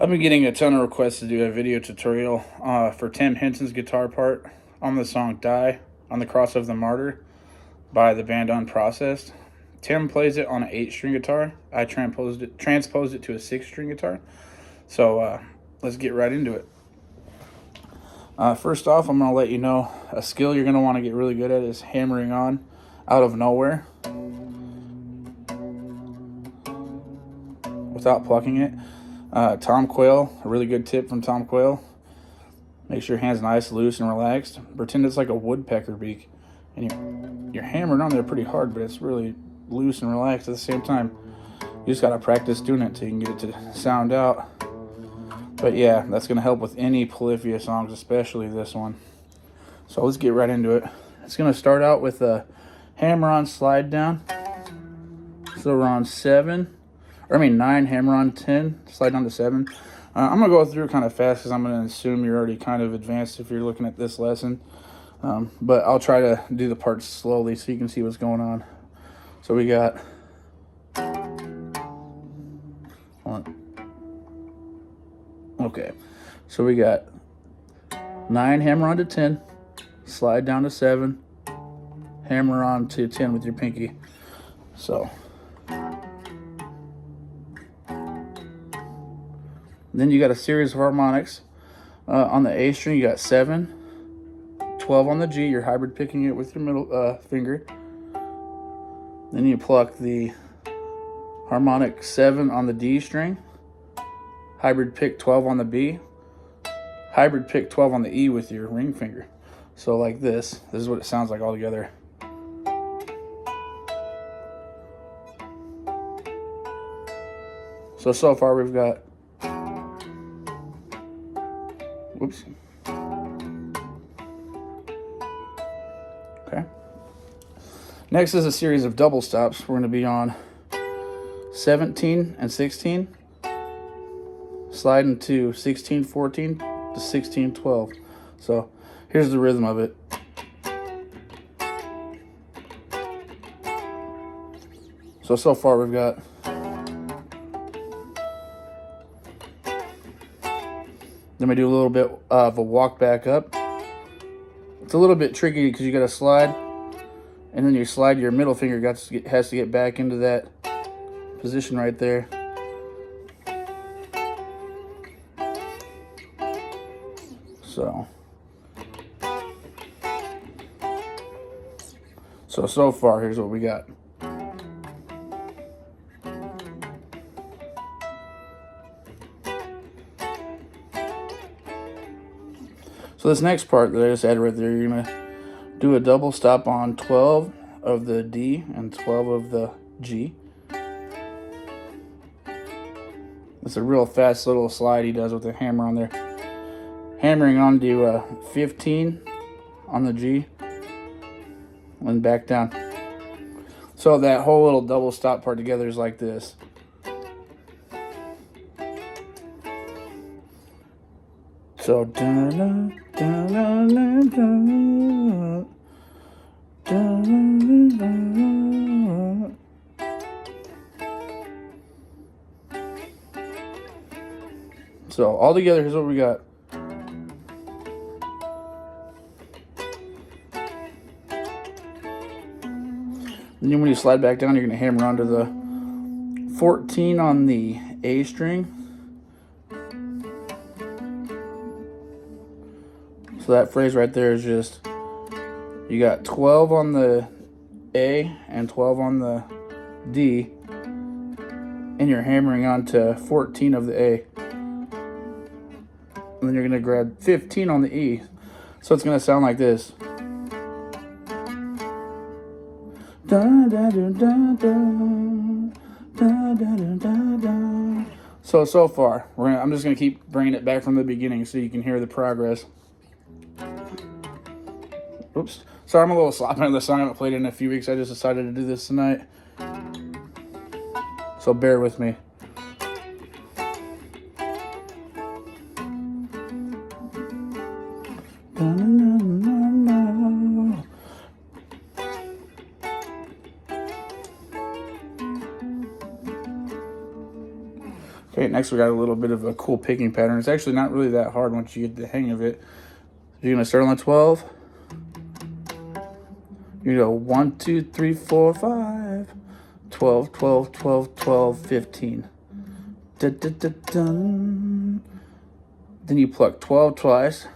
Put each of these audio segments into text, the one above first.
I've been getting a ton of requests to do a video tutorial for Tim Henson's guitar part on the song Die on the Cross of the Martyr by the band Unprocessed. Tim plays it on an 8-string guitar. I transposed it to a 6-string guitar. So let's get right into it. First off, I'm going to let you know a skill you're going to want to get really good at is hammering on out of nowhere without plucking it. Tom Quayle, a really good tip from Tom Quayle. Make sure your hand's nice, loose, and relaxed. Pretend it's like a woodpecker beak. And you're hammering on there pretty hard, but it's really loose and relaxed at the same time. You just got to practice doing it till you can get it to sound out. But yeah, that's going to help with any Polyphia songs, especially this one. So let's get right into it. It's going to start out with a hammer-on slide down. So we're on 9 hammer-on 10, slide down to 7. I'm going to go through it kind of fast because I'm going to assume you're already kind of advanced if you're looking at this lesson. But I'll try to do the parts slowly so you can see what's going on. So we got... Okay, so we got 9 hammer-on to 10, slide down to 7, hammer-on to 10 with your pinky. So... Then you got a series of harmonics. On the A string, you got 7, 12 on the G. You're hybrid picking it with your middle finger. Then you pluck the harmonic 7 on the D string. Hybrid pick 12 on the B. Hybrid pick 12 on the E with your ring finger. So like this. This is what it sounds like all together. So far we've got... Whoops. Okay. Next is a series of double stops. We're going to be on 17 and 16, sliding to 16, 14 to 16, 12. So here's the rhythm of it. So far we've got... Then we do a little bit of a walk back up. It's a little bit tricky because you got to slide, and then you slide your middle finger has to get back into that position right there. So far, here's what we got. So this next part that I just added right there, you're going to do a double stop on 12 of the D and 12 of the G. It's a real fast little slide he does with the hammer on there. Hammering onto 15 on the G and back down. So that whole little double stop part together is like this. So so all together, here's what we got. And then when you slide back down, you're going to hammer onto the 14 on the A string. So that phrase right there is just, you got 12 on the A and 12 on the D, and you're hammering onto 14 of the A. And then you're going to grab 15 on the E. So it's going to sound like this. So far, I'm just going to keep bringing it back from the beginning so you can hear the progress. Oops. Sorry, I'm a little sloppy on the song. I haven't played it in a few weeks. I just decided to do this tonight. So bear with me. Okay, next we got a little bit of a cool picking pattern. It's actually not really that hard once you get the hang of it. You're going to start on the 12. You go 1, 2, 3, 4, 5. 12, 12, 12, 12, 15. Dun, dun, dun, dun. Then you pluck 12 twice.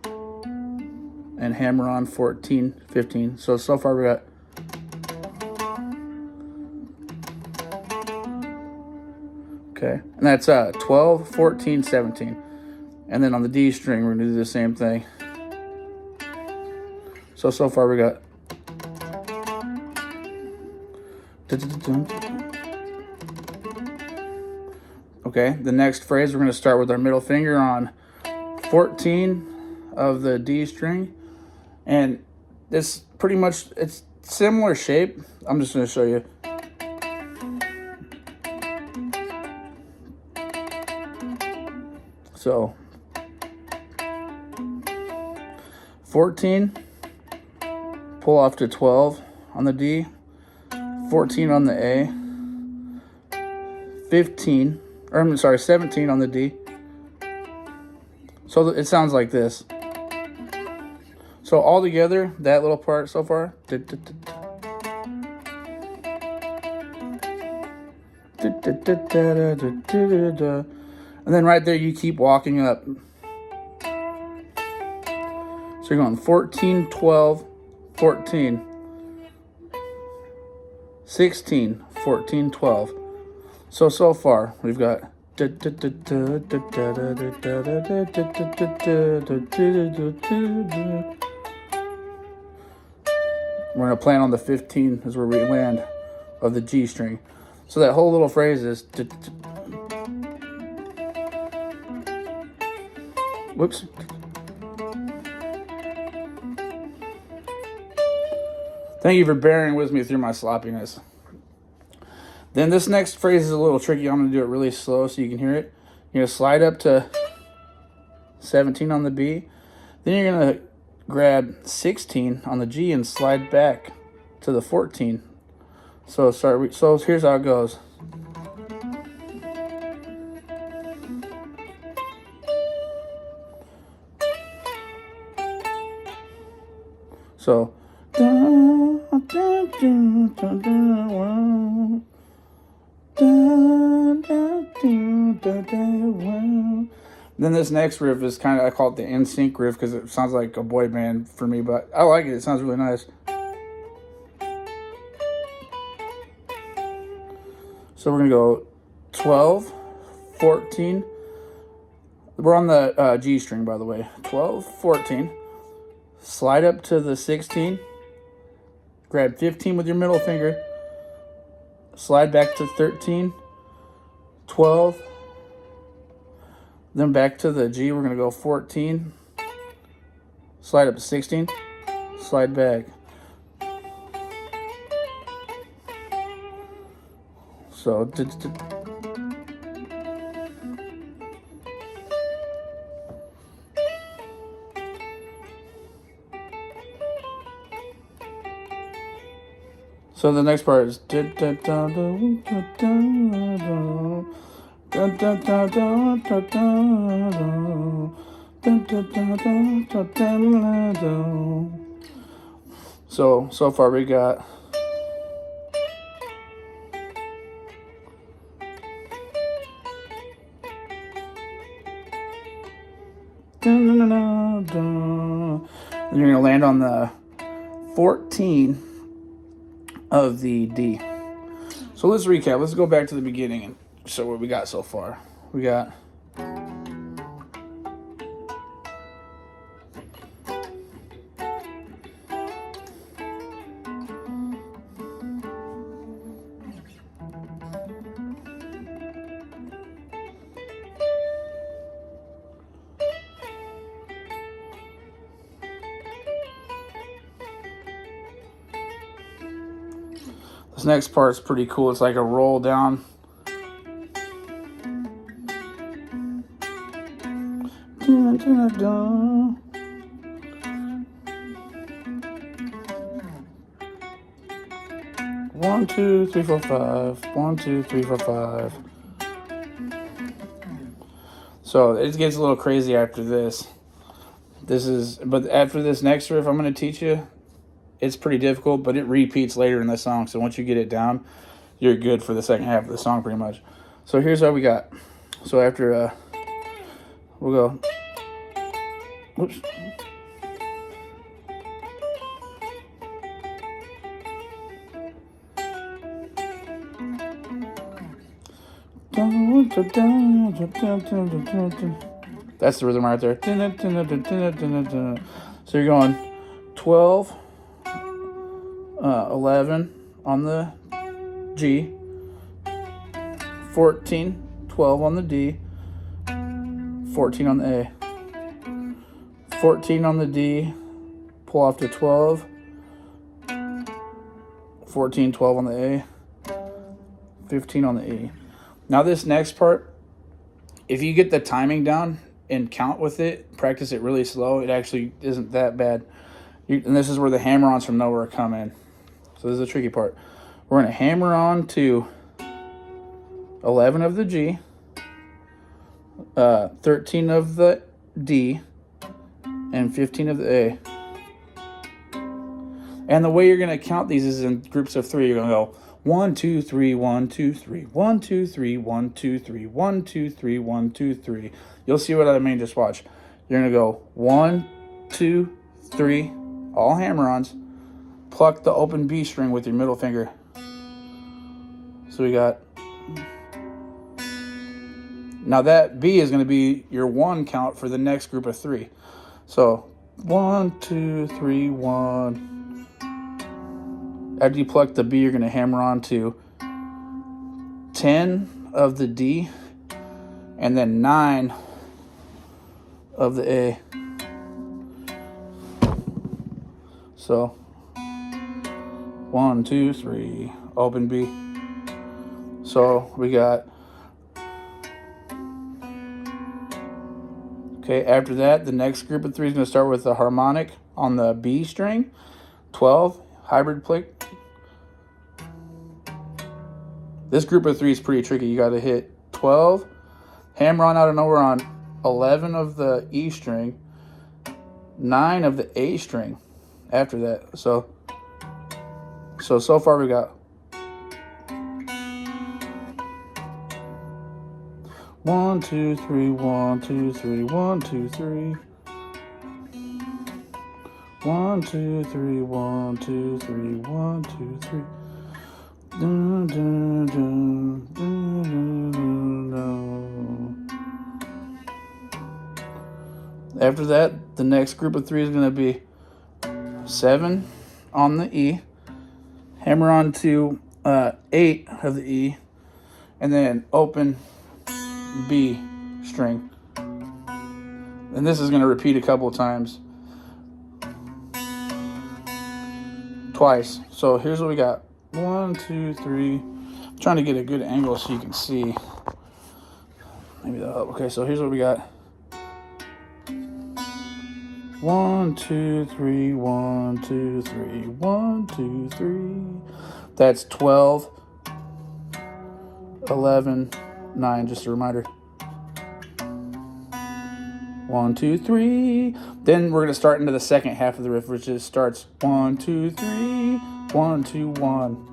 And hammer on 14, 15. So far we got okay, and that's 12, 14, 17. And then on the D string, we're gonna do the same thing. So far we got okay, the next phrase, we're gonna start with our middle finger on 14 of the D string. And this pretty much, it's similar shape. I'm just gonna show you. So 14, pull off to 12 on the D, 14 on the A, 15, or I'm sorry, 17 on the D. So it sounds like this. So all together, that little part so far. And then right there, you keep walking up. So you're going 14, 12, 14, 16, 14, 12. So far, we've got. We're going to plan on the 15 is where we land of the G string. So that whole little phrase is. Whoops. Thank you for bearing with me through my sloppiness. Then this next phrase is a little tricky. I'm going to do it really slow so you can hear it. You're going to slide up to 17 on the B. Then you're going to grab 16 on the G and slide back to the 14. So here's how it goes. So then this next riff is kind of, I call it the Insync riff because it sounds like a boy band for me, but I like it. It sounds really nice. So we're going to go 12, 14. We're on the G string, by the way. 12, 14. Slide up to the 16. Grab 15 with your middle finger. Slide back to 13. 12. Then back to the G, we're going to go 14. Slide up to 16. Slide back. So, so the next part is so far we got and you're gonna land on the 14 of the D. So let's recap. Let's go back to the beginning and show what we got so far. We got this next part's pretty cool. It's like a roll down. One, two, three, four, five. 1, 2, 3, 4, 5. So it gets a little crazy after this. But after this next riff I'm going to teach you, it's pretty difficult, but it repeats later in the song. So once you get it down, you're good for the second half of the song pretty much. So here's what we got. So after, we'll go, whoops. That's the rhythm right there. So you're going 12, 11 on the G, 14, 12 on the D, 14 on the A, 14 on the D, pull off to 12, 14, 12 on the A, 15 on the E. Now this next part, if you get the timing down and count with it, practice it really slow, it actually isn't that bad. And this is where the hammer-ons from nowhere come in. So this is the tricky part. We're going to hammer on to 11 of the G, 13 of the D, and 15 of the A. And the way you're going to count these is in groups of 3. You're going to go 1, 2, 3, 1, 2, 3, 1, 2, 3, 1, 2, 3, 1, 2, 3, 1, 2, 3. You'll see what I mean. Just watch. You're going to go 1, 2, 3, all hammer-ons. Pluck the open B string with your middle finger. So we got. Now that B is going to be your 1 count for the next group of 3. So 1, 2, 3, 1. After you pluck the B, you're going to hammer on to 10 of the D and then 9 of the A. So 1, 2, 3, open B. So we got, okay, after that, the next group of 3 is going to start with the harmonic on the B string, 12, hybrid pick. This group of 3 is pretty tricky. You got to hit 12, hammer on out of nowhere on 11 of the E string, 9 of the A string after that. So far we got 1, 2, 3, 1, 2, 3, 1, 2, 3. 1, 2, 3, 1, 2, 3, 1, 2, 3. Dun, dun, dun, dun, dun, dun. After that, the next group of 3 is going to be 7 on the E, hammer on to 8 of the E, and then open B string. And this is going to repeat a couple of times. Twice. So here's what we got. 1, 2, 3. I'm trying to get a good angle so you can see. Maybe that'll help. Okay, so here's what we got. 1, 2, 3, 1, 2, 3, 1, 2, 3. That's 12, 11, 9, just a reminder. 1, 2, 3. Then we're going to start into the second half of the riff, which is starts 1, 2, 3, 1, 2, 1.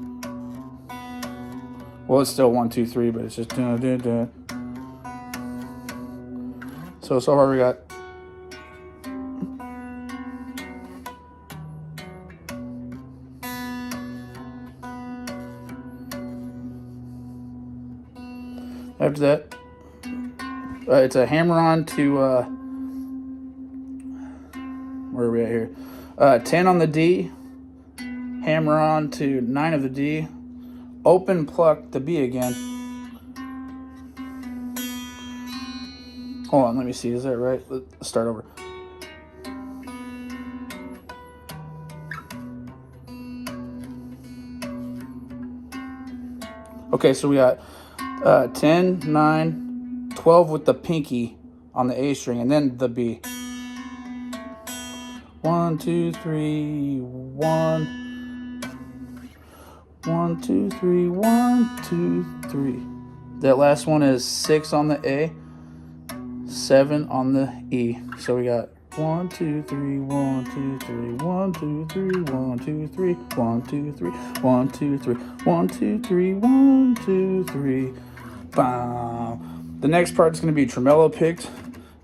Well, it's still 1, 2, 3, but it's just dun, dun, dun. So far we got. After that, it's a hammer-on to, where are we at here? 10 on the D, hammer-on to 9 of the D, open pluck the B again. Hold on, let me see, is that right? Let's start over. Okay, so we got 10, 9, 12 with the pinky on the A string, and then the B. 1, 2, 3, 1. 1, 2, 3, 1, 2, 3. That last one is 6 on the A, 7 on the E. So we got 1, 2, 3, 1, 2, 3, 1, 2, 3, 1, 2, 3, 1, 2, 3, 1, 2, 3, 1, 2, 3, 1, 2, 3. Bow. The next part is going to be tremolo picked.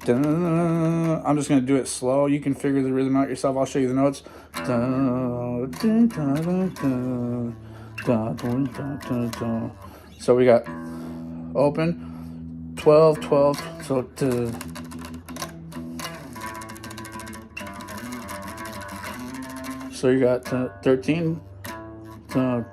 I'm just going to do it slow. You can figure the rhythm out yourself. I'll show you the notes. So we got open, 12, 12. So you got 13. So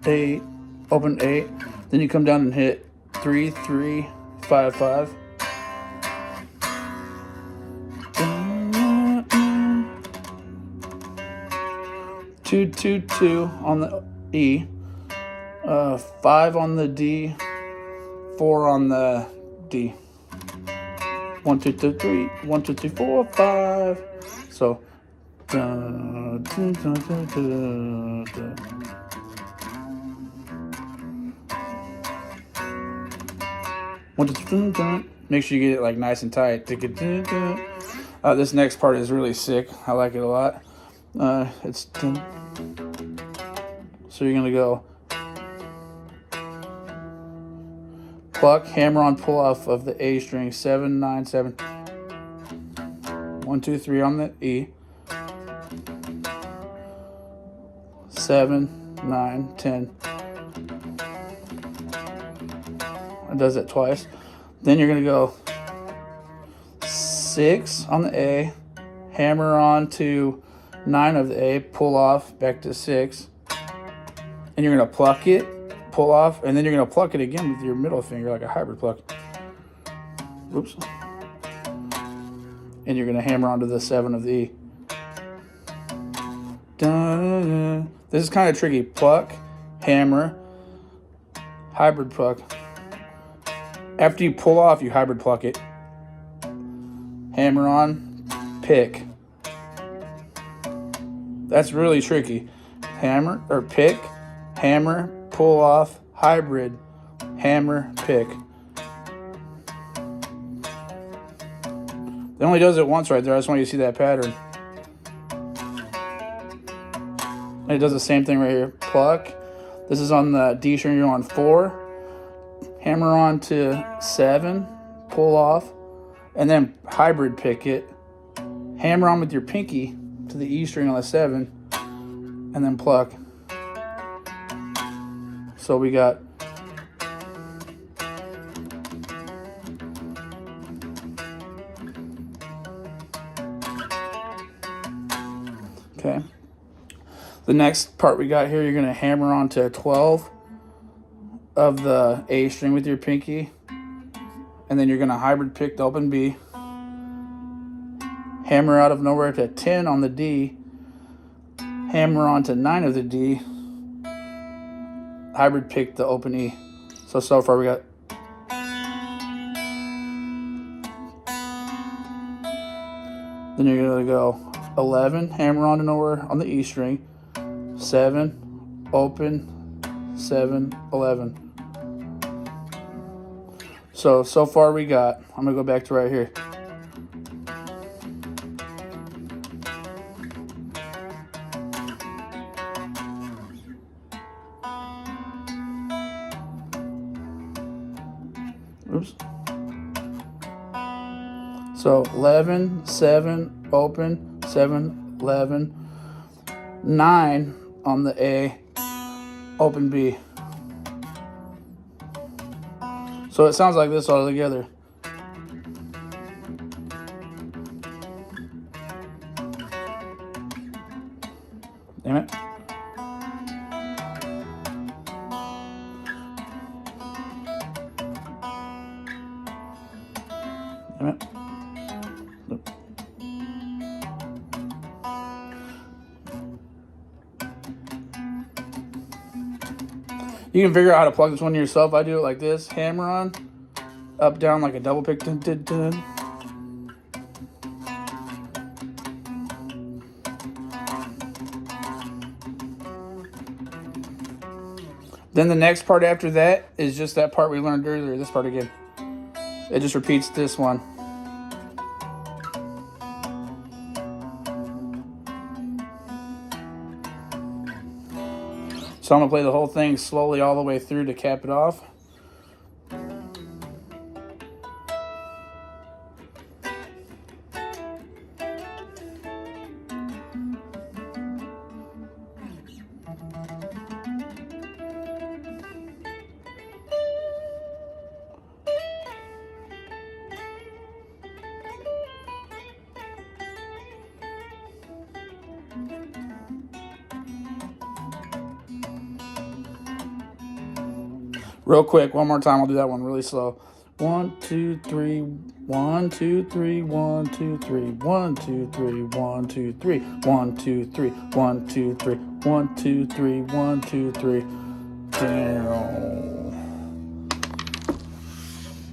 8, open 8. Then you come down and hit 3, 3, 5, 5. 2, 2, 2 on the E. 5 on the D. 4 on the D. 1, 2, 2, 3. 1, 2, 3, 4, 5. So. 1, 2, 3. Make sure you get it like nice and tight. This next part is really sick. I like it a lot. It's 10. So you're gonna go pluck, hammer on, pull off of the A string, 7, 9, 7. 1, 2, 3 on the E. 7, 9, 10. It does it twice. Then you're gonna go 6 on the A, hammer on to 9 of the A, pull off back to 6, and you're gonna pluck it, pull off, and then you're gonna pluck it again with your middle finger like a hybrid pluck. Oops. And you're gonna hammer onto the 7 of the E. Dun. This is kind of tricky. Pluck, hammer, hybrid pluck. After you pull off, you hybrid pluck it. Hammer on, pick. That's really tricky. Hammer or pick, hammer, pull off, hybrid, hammer, pick. It only does it once right there. I just want you to see that pattern. And it does the same thing right here. Pluck. This is on the D string. You're on 4. Hammer on to 7. Pull off. And then hybrid pick it. Hammer on with your pinky to the E string on the 7. And then pluck. So we got okay. The next part we got here, you're going to hammer onto 12 of the A string with your pinky. And then you're going to hybrid pick the open B. Hammer out of nowhere to 10 on the D. Hammer onto 9 of the D. Hybrid pick the open E. So far we got then you're going to go 11, hammer onto nowhere on the E string. 7, open, 7, 11. So far we got, I'm going to go back to right here. Oops. So 11, 7, open, 7, 11, 9 on the A, open B. So it sounds like this all together. Damn it. Damn it. Nope. You can figure out how to plug this one yourself. I do it like this. Hammer on, up, down like a double pick. Dun, dun, dun. Then the next part after that is just that part we learned earlier, this part again. It just repeats this one. So I'm going to play the whole thing slowly all the way through to cap it off. Real quick, one more time, I'll do that one really slow. 1, 2, 3, 1, 2, 3, 1, 2, 3, 1, 2, 3, 1, 2, 3, 1, 2, 3, 1, 2, 3, 1, 2, 3, 1, 2, 3.